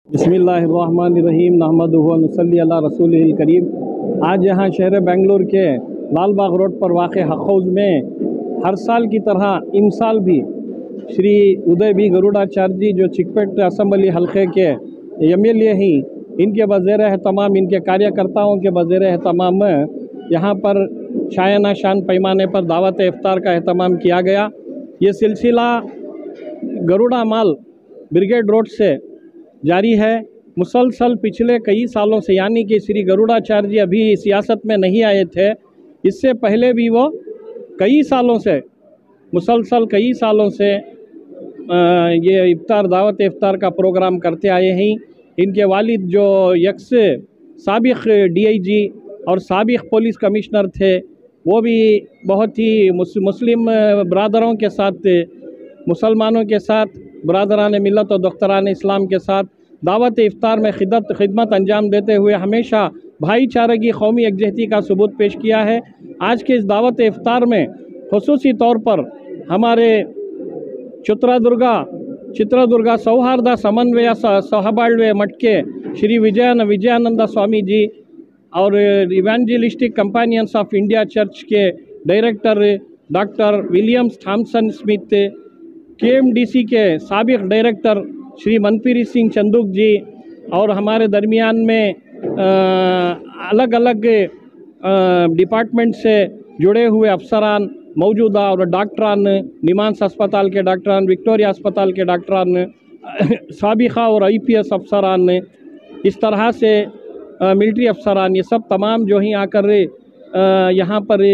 बिस्मिल्लाहिर्रहमानिर्रहीम नहमदुहु व नुसल्ली अला रसूलिल करीम। आज यहाँ शहर बेंगलुरु के लाल बाग रोड पर वाक़ हक़ हाउस में हर साल की तरह इमसाल भी श्री उदय बी गरुड़ाचार्य जी जो चिकपेट असम्बली हल्के के MLA ही इनके वज़ीर एहतमाम इनके कार्यकर्ताओं के वज़ीर एहतमाम यहाँ पर शायाना शान पैमाने पर दावत इफ्तार का एहतमाम किया गया। ये सिलसिला गरुड़ा माल ब्रिगेड रोड से जारी है। मुसलसल पिछले कई सालों से, यानी कि श्री गरुड़ाचार्य जी अभी सियासत में नहीं आए थे, इससे पहले भी वो कई सालों से मुसलसल कई सालों से ये इफ्तार दावत इफ्तार का प्रोग्राम करते आए हैं। इनके वालिद जो यक्स साबिक़ DIG और साबिक़ पुलिस कमिश्नर थे, वो भी बहुत ही मुस्लिम बरादरों के साथ, मुसलमानों के साथ, बरादरान मिलत और दख्तरान इस्लाम के साथ दावत इफ्तार में खिदमत अंजाम देते हुए हमेशा भाईचारगी कौमी यकजहती का सबूत पेश किया है। आज के इस दावत इफ्तार में खुसूसी तौर पर हमारे चित्रदुर्गा सौहार्द समन्वय सहबाಳ್ವೆ मटके श्री विजयानंद स्वामी जी और evangelistic companions of India church के director doctor Williams Thomson Smith, KMDC के साबिक़ डायरेक्टर श्री मनप्रीत सिंह चंदूक जी और हमारे दरमियान में अलग अलग डिपार्टमेंट से जुड़े हुए अफसरान मौजूदा और डॉक्टरान, निमांस अस्पताल के डॉक्टरान, विक्टोरिया अस्पताल के डॉक्टरान, साबिक़ा और IPS अफसरान, इस तरह से मिलिट्री अफसरान, ये सब तमाम जो ही आकर यहाँ पर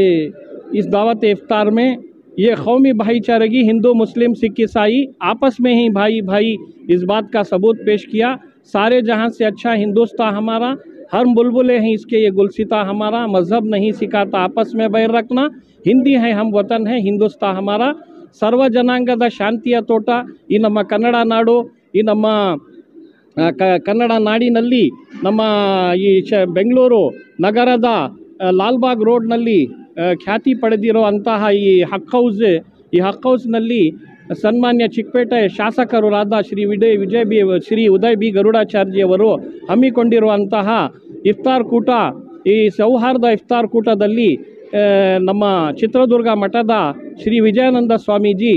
इस दावत इफ्तार में ये कौमी भाईचारगी हिंदू मुस्लिम सिख ईसाई आपस में ही भाई भाई इस बात का सबूत पेश किया। सारे जहां से अच्छा हिंदुस्तान हमारा, हम बुलबुलें हैं इसके ये गुलसिता हमारा, मज़हब नहीं सिखाता आपस में बैर रखना, हिंदी है हम वतन है हिंदुस्तान हमारा, सर्व जनांगದ ಶಾಂತಿಯ ತೋಟ ಈ ನಮ್ಮ ಕನ್ನಡ ನಾಡು, ಈ ನಮ್ಮ ಕನ್ನಡ ನಾಡಿನಲ್ಲಿ ನಮ್ಮ ಈ ಬೆಂಗಳೂರು ನಗರದ ಲಾಲ್ಬಾಗ್ ರೋಡ್ನಲ್ಲಿ ಖ್ಯಾತಿ ಪಡೆದಿರೋ ಅಂತಹ ಈ ಹಕ್ ಹೌಸ್ನಲ್ಲಿ ಸನ್ಮಾನ್ಯ ಚಿಕ್ಕಪೇಟೆ ಶಾಸಕರಾದ ಶ್ರೀ ಉದಯ್ ಬಿ ಗರುಡಾಚಾರ್ಜಿಯವರು ಹಮ್ಮಿಕೊಂಡಿರುವಂತಹ ಇಫ್ತಾರ್ ಕೂಟ, ಈ ಸೌಹಾರ್ದ ಇಫ್ತಾರ್ ಕೂಟದಲ್ಲಿ ನಮ್ಮ ಚಿತ್ರದುರ್ಗ ಮಠದ Shri Vijayananda Swamiji,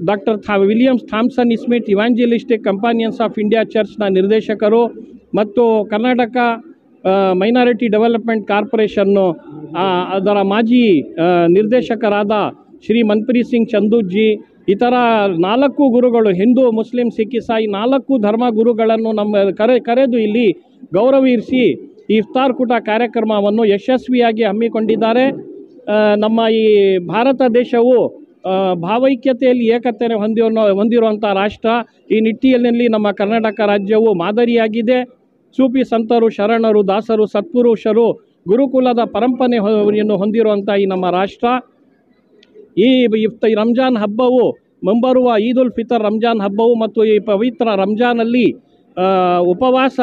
doctor Williams Thomson Smith Evangelistic Companions of India ಚರ್ಚ್ನ ನಿರ್ದೇಶಕರು ಮತ್ತು ಕರ್ನಾಟಕ ಮೈನಾರಿಟಿ ಡೆವಲಪ್ಮೆಂಟ್ ಕಾರ್ಪೊರೇಷನ್ನು ಅದರ ಮಾಜಿ ನಿರ್ದೇಶಕರಾದ ಶ್ರೀ ಮನ್ಪ್ರೀತ್ ಸಿಂಗ್ ಚಂದೂಕ್ ಜಿ, ಇತರ 4 ಗುರುಗಳು, ಹಿಂದೂ ಮುಸ್ಲಿಂ ಸಿಖ್ ಇಸಾಯಿ 4 ಧರ್ಮ ಗುರುಗಳನ್ನು ಕರೆದು ಇಲ್ಲಿ ಗೌರವಿಸಿ ಈ ಇಫ್ತಾರ್ ಕೂಟ ಕಾರ್ಯಕ್ರಮವನ್ನು ಯಶಸ್ವಿಯಾಗಿ ಹಮ್ಮಿಕೊಂಡಿದ್ದಾರೆ। ನಮ್ಮ ಈ ಭಾರತ ದೇಶವು ಭಾವೈಕ್ಯತೆಯಲ್ಲಿ ಏಕತೆಯನ್ನು ಹೊಂದಿರುವಂಥ ರಾಷ್ಟ್ರ। ಈ ನಿಟ್ಟಿನಲ್ಲಿ ನಮ್ಮ ಕರ್ನಾಟಕ ರಾಜ್ಯವು ಮಾದರಿಯಾಗಿದೆ। ಸೂಫಿ ಸಂತರು, ಶರಣರು, ದಾಸರು, ಸತ್ಪುರುಷರು, ಗುರುಕುಲದ ಪರಂಪರೆಯನ್ನು ಹೊಂದಿರುವಂಥ ಈ ನಮ್ಮ ರಾಷ್ಟ್ರ, ಈ ರಂಜಾನ್ ಹಬ್ಬವು, ಮುಂಬರುವ ಈದ್ ಉಲ್ ಫಿತರ್ ರಂಜಾನ್ ಹಬ್ಬವು ಮತ್ತು ಈ ಪವಿತ್ರ ರಂಜಾನಲ್ಲಿ ಉಪವಾಸ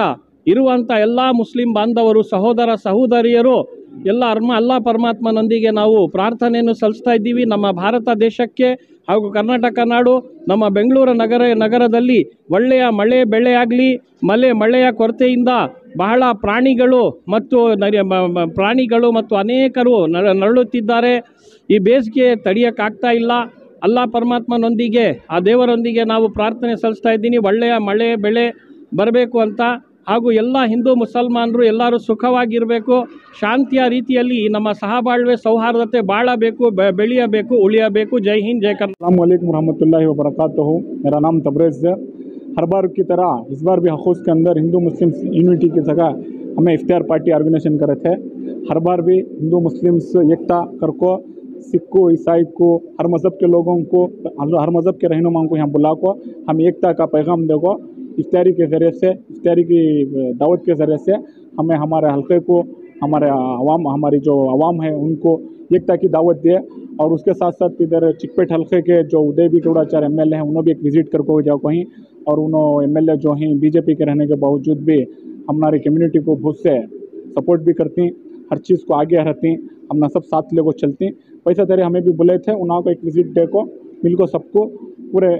ಇರುವಂಥ ಎಲ್ಲ ಮುಸ್ಲಿಂ ಬಾಂಧವರು, ಸಹೋದರ ಸಹೋದರಿಯರು ಎಲ್ಲ ಅಲ್ಲಾ ಪರಮಾತ್ಮನೊಂದಿಗೆ ನಾವು ಪ್ರಾರ್ಥನೆಯನ್ನು ಸಲ್ಲಿಸ್ತಾ ಇದ್ದೀವಿ। ನಮ್ಮ ಭಾರತ ದೇಶಕ್ಕೆ ಹಾಗೂ ಕರ್ನಾಟಕ ನಾಡು, ನಮ್ಮ ಬೆಂಗಳೂರು ನಗರದಲ್ಲಿ ಒಳ್ಳೆಯ ಮಳೆ ಬೆಳೆ ಆಗಲಿ, ಮಳೆಯ ಕೊರತೆಯಿಂದ ಬಹಳ ಪ್ರಾಣಿಗಳು ಮತ್ತು ಅನೇಕರು ನರಳುತ್ತಿದ್ದಾರೆ। ಈ ಬೇಸಿಗೆ ತಡೆಯೋಕ್ಕಾಗ್ತಾ ಇಲ್ಲ। ಅಲ್ಲಾ ಪರಮಾತ್ಮನೊಂದಿಗೆ, ಆ ದೇವರೊಂದಿಗೆ ನಾವು ಪ್ರಾರ್ಥನೆ ಸಲ್ಲಿಸ್ತಾ ಇದ್ದೀನಿ, ಒಳ್ಳೆಯ ಮಳೆ ಬೆಳೆ ಬರಬೇಕು ಅಂತ, ಹಾಗೂ ಎಲ್ಲ ಹಿಂದೂ ಮುಸಲ್ಮಾನರು ಎಲ್ಲರೂ ಸುಖವಾಗಿರಬೇಕು, ಶಾಂತಿಯ ರೀತಿಯಲ್ಲಿ ನಮ್ಮ ಸಹಬಾಳ್ವೆ ಸೌಹಾರ್ದತೆ ಬಾಳಬೇಕು, ಬೆಳೆಯಬೇಕು, ಉಳಿಯಬೇಕು। जय हिंद, जय कर्नाटक। अस्सलाम वालेकुम रहमतुल्लाहि व बरकातहू। मेरा नाम तबरेज़ है। हर बार की तरह इस बार भी हक़ हाउस के अंदर हिंदू मुस्लिम यूनिटी की जगह हमें इफ्तार पार्टी ऑर्गेनाइजेशन करे थे। हर बार भी हिंदू मुस्लिम्स एकता कर को, सिख को, ईसाई को, हर मज़हब के लोगों को, हर मज़हब के रहनुमाओं को यहाँ बुला को हम एकता का पैगाम देगो। इफ्तारी के ज़रिए से, इफ्तारी की दावत के ज़रिए से हमें हमारे हल्के को, हमारी जो आवाम है उनको एकता की दावत दिए। और उसके साथ साथ इधर चिकपेट हल्के के जो उदय बी गरुड़ाचार्य MLA हैं, उन्होंने भी एक विज़िट करके जाओ कहीं, और उन्होंने MLA जो हैं BJP के रहने के बावजूद भी हमारी कम्युनिटी को बहुत से सपोर्ट भी करती, हर चीज़ को आगे रहती, हमने सब साथ लेकर चलती। पैसा तेरे हमें भी बुलाए थे, उन्होंने को एक विज़िट दे को मिल को सबको पूरे